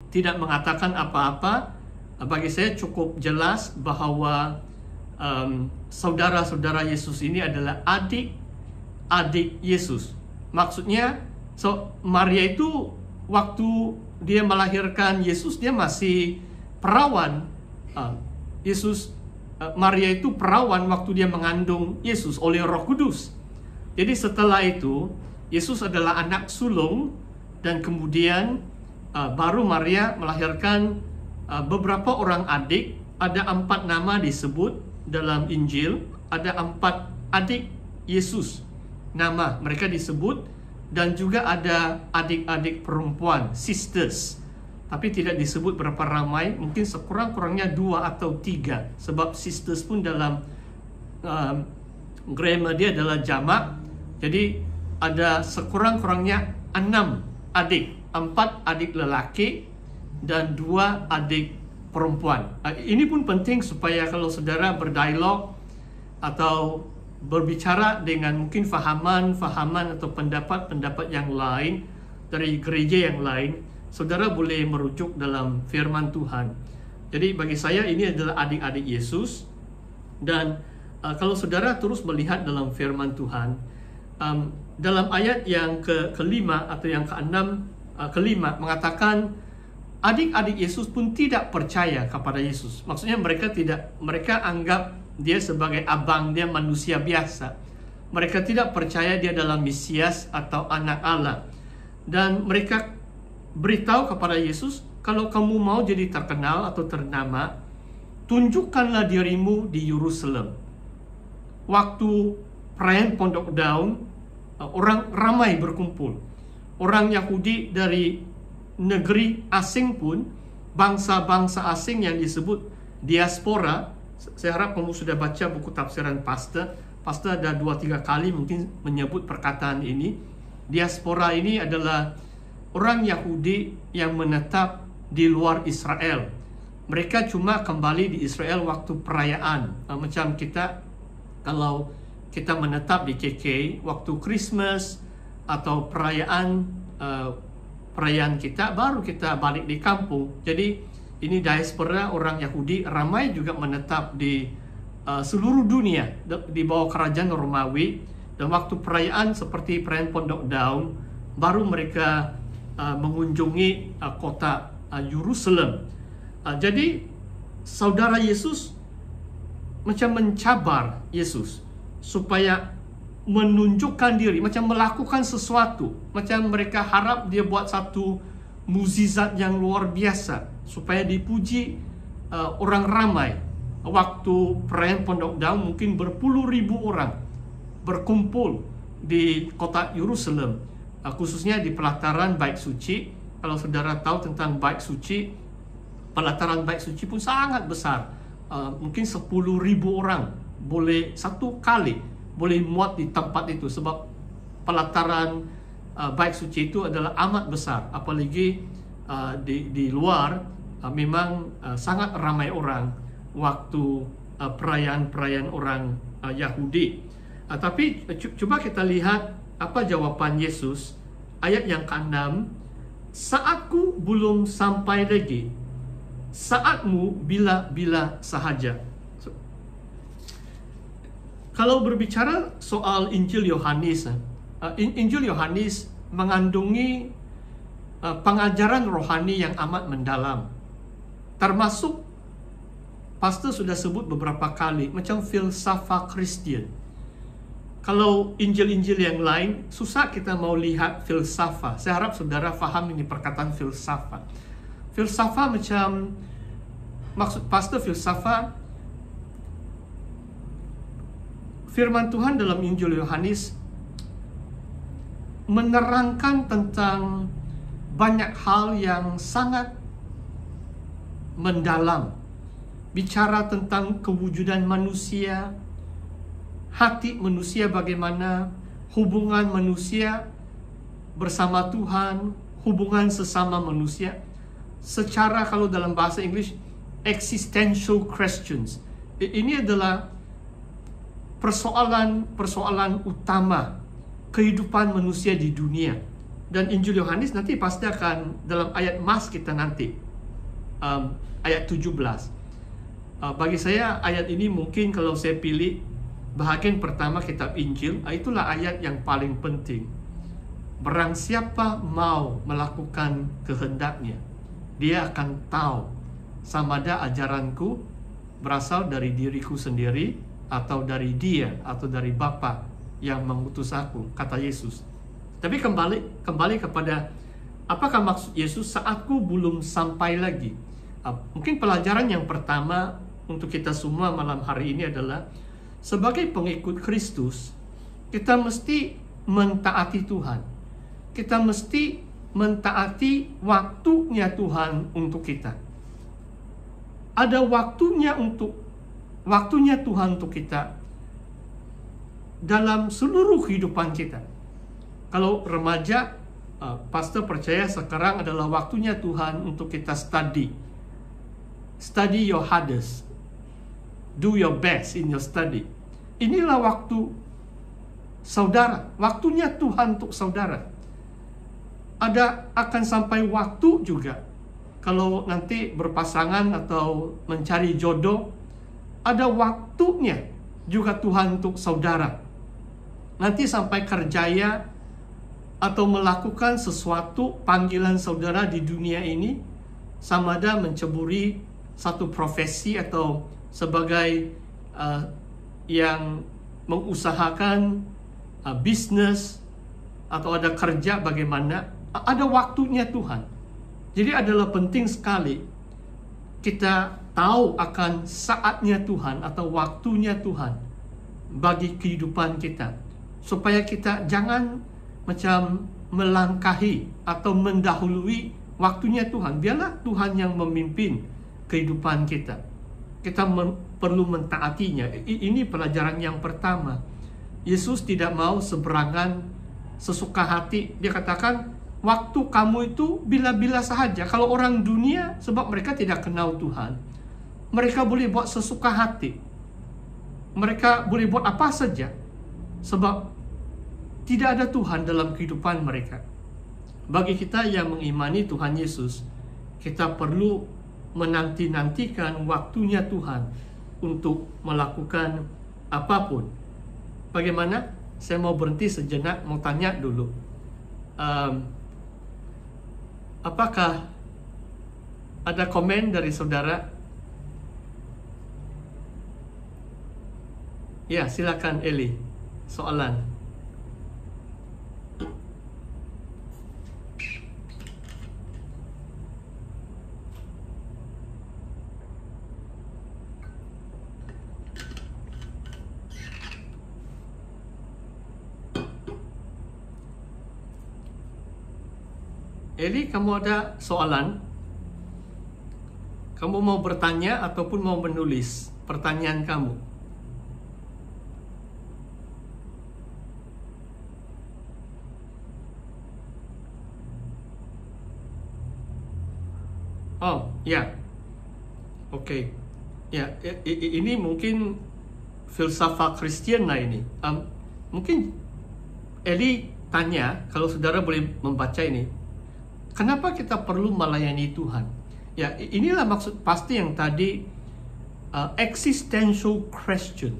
tidak mengatakan apa-apa, bagi saya cukup jelas bahwa saudara-saudara Yesus ini adalah adik-adik Yesus. Maksudnya, Maria itu waktu dia melahirkan Yesus, dia masih perawan. Maria itu perawan waktu dia mengandung Yesus oleh Roh Kudus. Jadi setelah itu, Yesus adalah anak sulung, dan kemudian baru Maria melahirkan beberapa orang adik. Ada 4 nama disebut dalam Injil, ada 4 adik Yesus nama mereka disebut, dan juga ada adik-adik perempuan, sisters, tapi tidak disebut berapa ramai, mungkin sekurang-kurangnya 2 atau 3, sebab sisters pun dalam grammar dia adalah jamak. Jadi ada sekurang-kurangnya 6 adik, 4 adik lelaki dan 2 adik perempuan. Ini pun penting supaya kalau saudara berdialog atau berbicara dengan mungkin fahaman atau pendapat-pendapat yang lain dari gereja yang lain, saudara boleh merujuk dalam firman Tuhan. Jadi bagi saya ini adalah adik-adik Yesus. Dan kalau saudara terus melihat dalam firman Tuhan, dalam ayat yang kelima atau yang kelima mengatakan adik-adik Yesus pun tidak percaya kepada Yesus. Maksudnya mereka anggap dia sebagai abang, dia manusia biasa. Mereka tidak percaya dia adalah Mesias atau anak Allah. Dan mereka beritahu kepada Yesus, kalau kamu mau jadi terkenal atau ternama, tunjukkanlah dirimu di Yerusalem. Waktu perayaan Pondok Daun, orang ramai berkumpul. Orang Yahudi dari negeri asing pun, bangsa-bangsa asing yang disebut diaspora. Saya harap kamu sudah baca buku tafsiran Pastor ada 2-3 kali mungkin menyebut perkataan ini. Diaspora ini adalah orang Yahudi yang menetap di luar Israel. Mereka cuma kembali di Israel waktu perayaan. Macam kita, kalau kita menetap di KK waktu Christmas atau perayaan kita, baru kita balik di kampung. Jadi ini diaspora orang Yahudi ramai juga menetap di seluruh dunia di bawah kerajaan Romawi. Dan waktu perayaan seperti perayaan Pondok Daun, baru mereka mengunjungi kota Yerusalem. Jadi saudara Yesus macam mencabar Yesus supaya menunjukkan diri, macam melakukan sesuatu, macam mereka harap dia buat satu mukjizat yang luar biasa supaya dipuji orang ramai. Waktu perayaan Pondok Daun mungkin berpuluh ribu orang berkumpul di kota Yerusalem, khususnya di pelataran Bait Suci. Kalau saudara tahu tentang Bait Suci, pelataran Bait Suci pun sangat besar, mungkin 10.000 orang boleh satu kali boleh muat di tempat itu, sebab pelataran Bait Suci itu adalah amat besar. Apalagi di luar memang sangat ramai orang waktu perayaan-perayaan orang Yahudi. Tapi coba kita lihat apa jawaban Yesus. Ayat yang ke-6, saatku belum sampai lagi, saatmu bila-bila sahaja. Kalau berbicara soal Injil Yohanes, Injil Yohanes mengandungi pengajaran rohani yang amat mendalam. Termasuk, pastor sudah sebut beberapa kali, macam filsafat Kristen. Kalau Injil-Injil yang lain, susah kita mau lihat filsafat. Saya harap saudara faham ini perkataan filsafat. Filsafat macam, maksud pastor filsafat, firman Tuhan dalam Injil Yohanes menerangkan tentang banyak hal yang sangat mendalam. Bicara tentang kewujudan manusia, hati manusia bagaimana, hubungan manusia bersama Tuhan, hubungan sesama manusia. Secara kalau dalam bahasa Inggris, existential questions. Ini adalah persoalan utama kehidupan manusia di dunia. Dan Injil Yohanes nanti pasti akan dalam ayat mas kita nanti, ayat 17. Bagi saya ayat ini mungkin kalau saya pilih bahagian pertama kitab Injil, itulah ayat yang paling penting. Barang siapa mau melakukan kehendaknya, dia akan tahu sama ada ajaranku berasal dari diriku sendiri atau dari dia atau dari Bapa yang mengutus aku, kata Yesus. Tapi kembali kepada apakah maksud Yesus saatku belum sampai lagi. Mungkin pelajaran yang pertama untuk kita semua malam hari ini adalah sebagai pengikut Kristus, kita mesti mentaati Tuhan. Kita mesti mentaati waktunya Tuhan untuk kita. Ada waktunya Tuhan untuk kita dalam seluruh kehidupan kita. Kalau remaja, pastor percaya sekarang adalah waktunya Tuhan untuk kita study your hardest, do your best in your study. Inilah waktu saudara, waktunya Tuhan untuk saudara. Akan sampai waktu juga kalau nanti berpasangan atau mencari jodoh, ada waktunya juga Tuhan untuk saudara. Nanti sampai kerjaya atau melakukan sesuatu panggilan saudara di dunia ini, sama ada menceburi satu profesi atau sebagai yang mengusahakan bisnis atau ada kerja bagaimana, ada waktunya Tuhan. Jadi adalah penting sekali kita tahu akan saatnya Tuhan atau waktunya Tuhan bagi kehidupan kita, supaya kita jangan macam melangkahi atau mendahului waktunya Tuhan. Biarlah Tuhan yang memimpin kehidupan kita. Kita perlu mentaatinya. Ini pelajaran yang pertama. Yesus tidak mau seberangan sesuka hati. Dia katakan, waktu kamu itu bila-bila sahaja. Kalau orang dunia, sebab mereka tidak kenal Tuhan, mereka boleh buat sesuka hati. Mereka boleh buat apa saja, sebab tidak ada Tuhan dalam kehidupan mereka. Bagi kita yang mengimani Tuhan Yesus, kita perlu menanti-nantikan waktunya Tuhan untuk melakukan apapun. Bagaimana? Saya mau berhenti sejenak, mau tanya dulu. Apakah ada komen dari saudara? Ya, silakan Eli. Soalan. Eli, kamu ada soalan? Kamu mau bertanya ataupun mau menulis pertanyaan kamu? Oh, ya. Oke. Ya, ini mungkin filsafat Kristen lah ini. Mungkin Eli tanya, kalau saudara boleh membaca ini. Kenapa kita perlu melayani Tuhan? Ya, inilah maksud pasti yang tadi, existential question.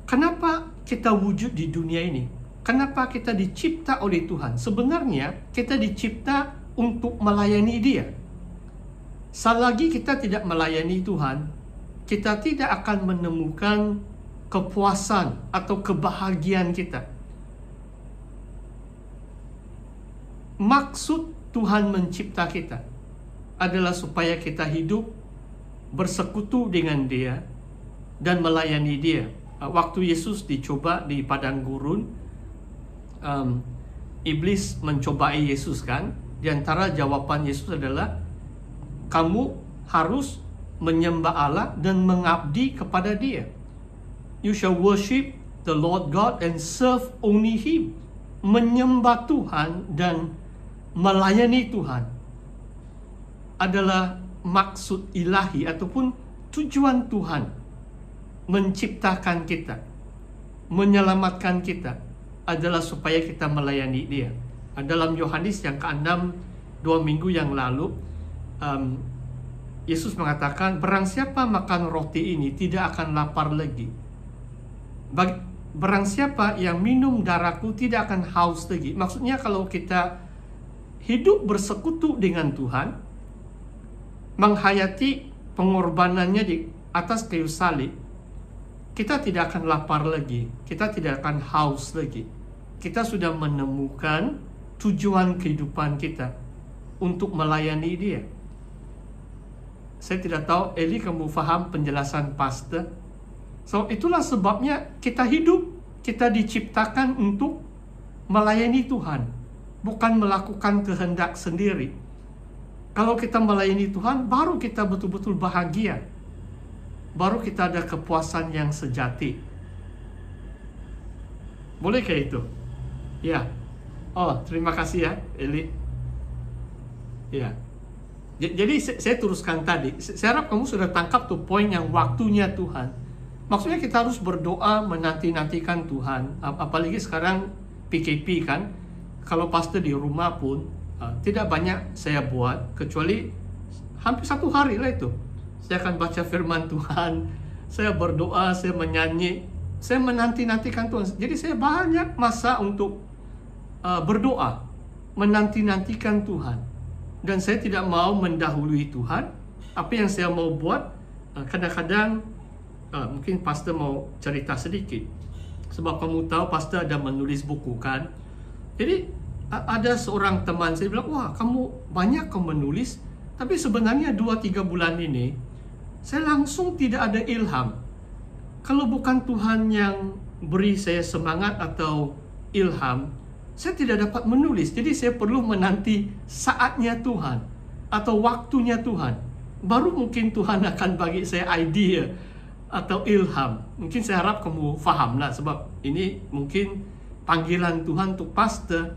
Kenapa kita wujud di dunia ini? Kenapa kita dicipta oleh Tuhan? Sebenarnya kita dicipta untuk melayani Dia. Selagi kita tidak melayani Tuhan, kita tidak akan menemukan kepuasan atau kebahagiaan kita. Maksud Tuhan mencipta kita adalah supaya kita hidup bersekutu dengan Dia dan melayani Dia. Waktu Yesus dicoba di padang gurun, iblis mencobai Yesus kan. Di antara jawaban Yesus adalah, kamu harus menyembah Allah dan mengabdi kepada Dia. You shall worship the Lord God and serve only Him. Menyembah Tuhan dan melayani Tuhan adalah maksud ilahi ataupun tujuan Tuhan menciptakan kita, menyelamatkan kita, adalah supaya kita melayani Dia. Dalam Yohanes yang ke-6 2 minggu yang lalu, Yesus mengatakan, barang siapa makan roti ini tidak akan lapar lagi. Barang siapa yang minum darahku tidak akan haus lagi. Maksudnya kalau kita hidup bersekutu dengan Tuhan, menghayati pengorbanannya di atas kayu salib, kita tidak akan lapar lagi, kita tidak akan haus lagi. Kita sudah menemukan tujuan kehidupan kita untuk melayani Dia. Saya tidak tahu, Eli, kamu faham penjelasan pastor? So, itulah sebabnya kita hidup, kita diciptakan untuk melayani Tuhan, bukan melakukan kehendak sendiri. Kalau kita melayani Tuhan, baru kita betul-betul bahagia. Baru kita ada kepuasan yang sejati. Boleh kayak itu? Ya. Oh, terima kasih ya, Eli. Ya. Jadi saya teruskan tadi. Saya harap kamu sudah tangkap tuh poin yang waktunya Tuhan. Maksudnya kita harus berdoa menanti-nantikan Tuhan. Apalagi sekarang PKP kan. Kalau pastor di rumah pun tidak banyak saya buat, kecuali hampir 1 hari lah itu. Saya akan baca firman Tuhan, saya berdoa, saya menyanyi, saya menanti-nantikan Tuhan. Jadi saya banyak masa untuk berdoa, menanti-nantikan Tuhan. Dan saya tidak mau mendahului Tuhan. Apa yang saya mau buat, kadang-kadang mungkin pastor mau cerita sedikit. Sebab kamu tahu pastor ada menulis buku kan. Jadi ada seorang teman saya bilang, wah kamu banyak menulis, tapi sebenarnya 2-3 bulan ini saya langsung tidak ada ilham. Kalau bukan Tuhan yang beri saya semangat atau ilham, saya tidak dapat menulis. Jadi saya perlu menanti saatnya Tuhan atau waktunya Tuhan. Baru mungkin Tuhan akan bagi saya idea atau ilham. Mungkin saya harap kamu faham lah, sebab ini mungkin panggilan Tuhan untuk pastor.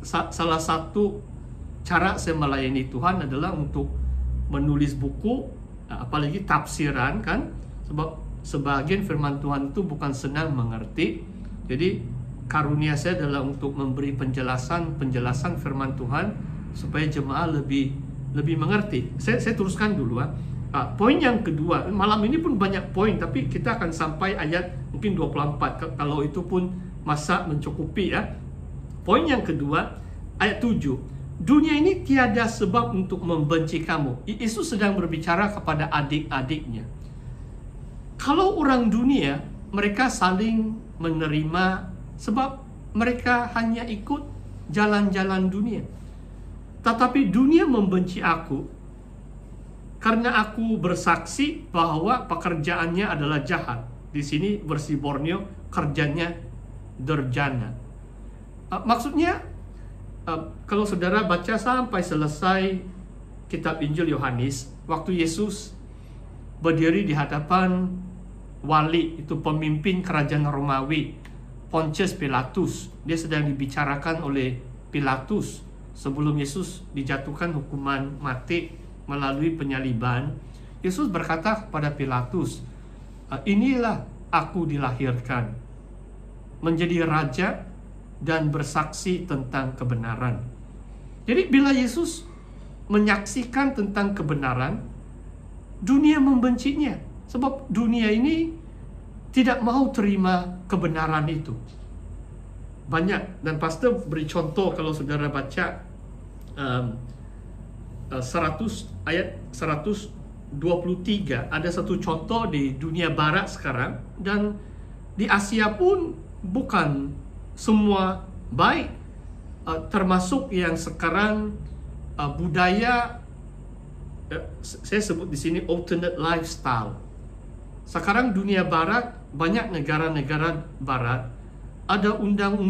Salah satu cara saya melayani Tuhan adalah untuk menulis buku, apalagi tafsiran kan, sebab sebagian firman Tuhan itu bukan senang mengerti. Jadi karunia saya adalah untuk memberi penjelasan firman Tuhan supaya jemaah lebih mengerti. Saya teruskan dulu. Poin yang kedua, malam ini pun banyak poin, tapi kita akan sampai ayat mungkin 24 kalau itu pun masa mencukupi ya. Poin yang kedua, ayat 7. Dunia ini tiada sebab untuk membenci kamu. Yesus sedang berbicara kepada adik-adiknya. Kalau orang dunia, mereka saling menerima sebab mereka hanya ikut jalan-jalan dunia. Tetapi dunia membenci aku karena aku bersaksi bahwa pekerjaannya adalah jahat. Di sini versi Borneo, kerjanya derjana. Maksudnya, kalau saudara baca sampai selesai kitab Injil Yohanes, waktu Yesus berdiri di hadapan wali, itu pemimpin kerajaan Romawi, Pontius Pilatus, dia sedang dibicarakan oleh Pilatus sebelum Yesus dijatuhkan hukuman mati melalui penyaliban. Yesus berkata kepada Pilatus, inilah aku dilahirkan menjadi raja dan bersaksi tentang kebenaran. Jadi bila Yesus menyaksikan tentang kebenaran, dunia membencinya. Sebab dunia ini tidak mau terima kebenaran itu. Banyak, dan pastor beri contoh kalau saudara baca 100 ayat 123. Ada satu contoh di dunia barat sekarang, dan di Asia pun bukan semua baik, termasuk yang sekarang budaya, saya sebut di sini alternate lifestyle. Sekarang dunia barat, banyak negara-negara barat ada undang-undang